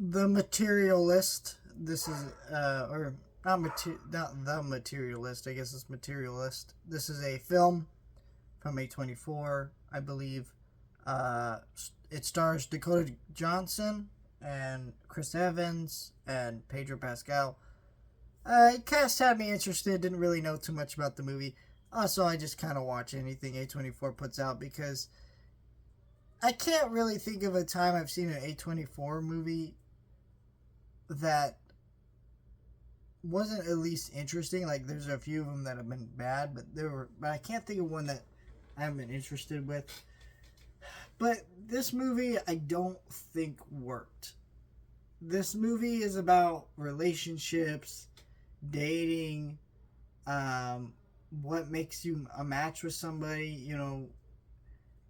The Materialist. This is or not the Materialist. I guess it's Materialist. This is a film from A24, I believe. Uh, it stars Dakota Johnson and Chris Evans and Pedro Pascal. Cast had me interested. Didn't really know too much about the movie. Also, I just kind of watch anything A24 puts out because I can't really think of a time I've seen an A24 movie that wasn't at least interesting. Like there's a few of them that have been bad, but I can't think of one that I haven't been interested with. But this movie I don't think worked. This movie is about relationships, dating, what makes you a match with somebody,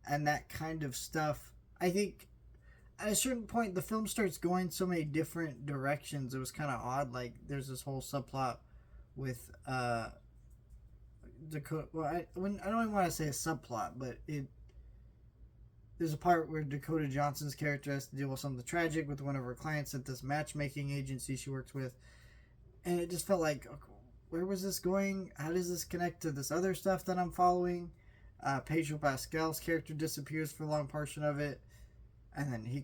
and that kind of stuff. I think at a certain point the film starts going so many different directions. It was kind of odd. Like there's this whole subplot with Dakota. Well, I don't even want to say a subplot, but there's a part where Dakota Johnson's character has to deal with something tragic with one of her clients at this matchmaking agency she works with, and it just felt like, where was this going? How does this connect to this other stuff that I'm following? Pedro Pascal's character disappears for a long portion of it, and then he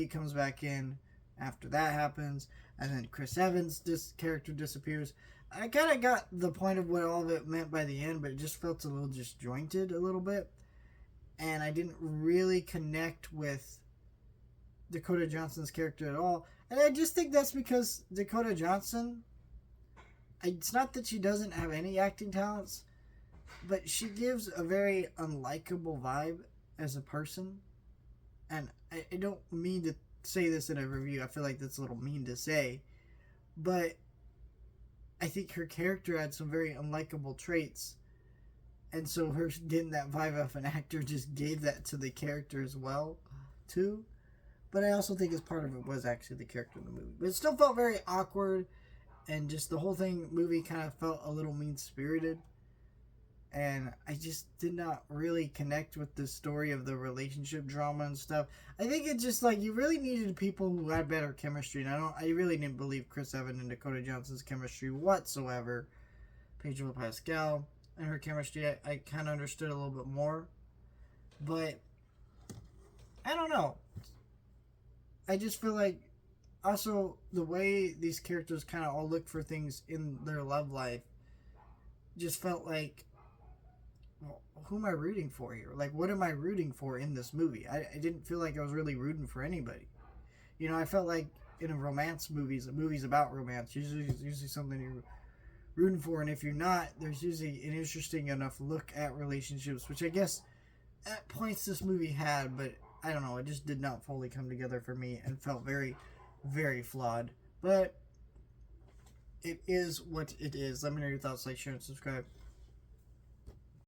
comes back in after that happens, and then Chris Evans' character disappears. I kind of got the point of what all of it meant by the end, but it just felt a little disjointed a little bit, and I didn't really connect with Dakota Johnson's character at all. And I just think that's because Dakota Johnson, it's not that she doesn't have any acting talents, but she gives a very unlikable vibe as a person. And I don't mean to say this in a review. I feel like that's a little mean to say. But I think her character had some very unlikable traits. And so her getting that vibe off an actor just gave that to the character as well, too. But I also think as part of it was actually the character in the movie. But it still felt very awkward. And just the whole movie kind of felt a little mean-spirited. And I just did not really connect with the story of the relationship drama and stuff. I think it's just like you really needed people who had better chemistry. And I really didn't believe Chris Evans and Dakota Johnson's chemistry whatsoever. Pedro Pascal and her chemistry, I kind of understood a little bit more. But I don't know. I just feel like also the way these characters kind of all look for things in their love life just felt like, well, who am I rooting for here? Like, what am I rooting for in this movie? I didn't feel like I was really rooting for anybody. I felt like in a romance movies about romance, usually something you're rooting for, and if you're not, there's usually an interesting enough look at relationships, which I guess at points this movie had, but I don't know, it just did not fully come together for me and felt very, very flawed. But it is what it is. Let me know your thoughts, like, share, and subscribe.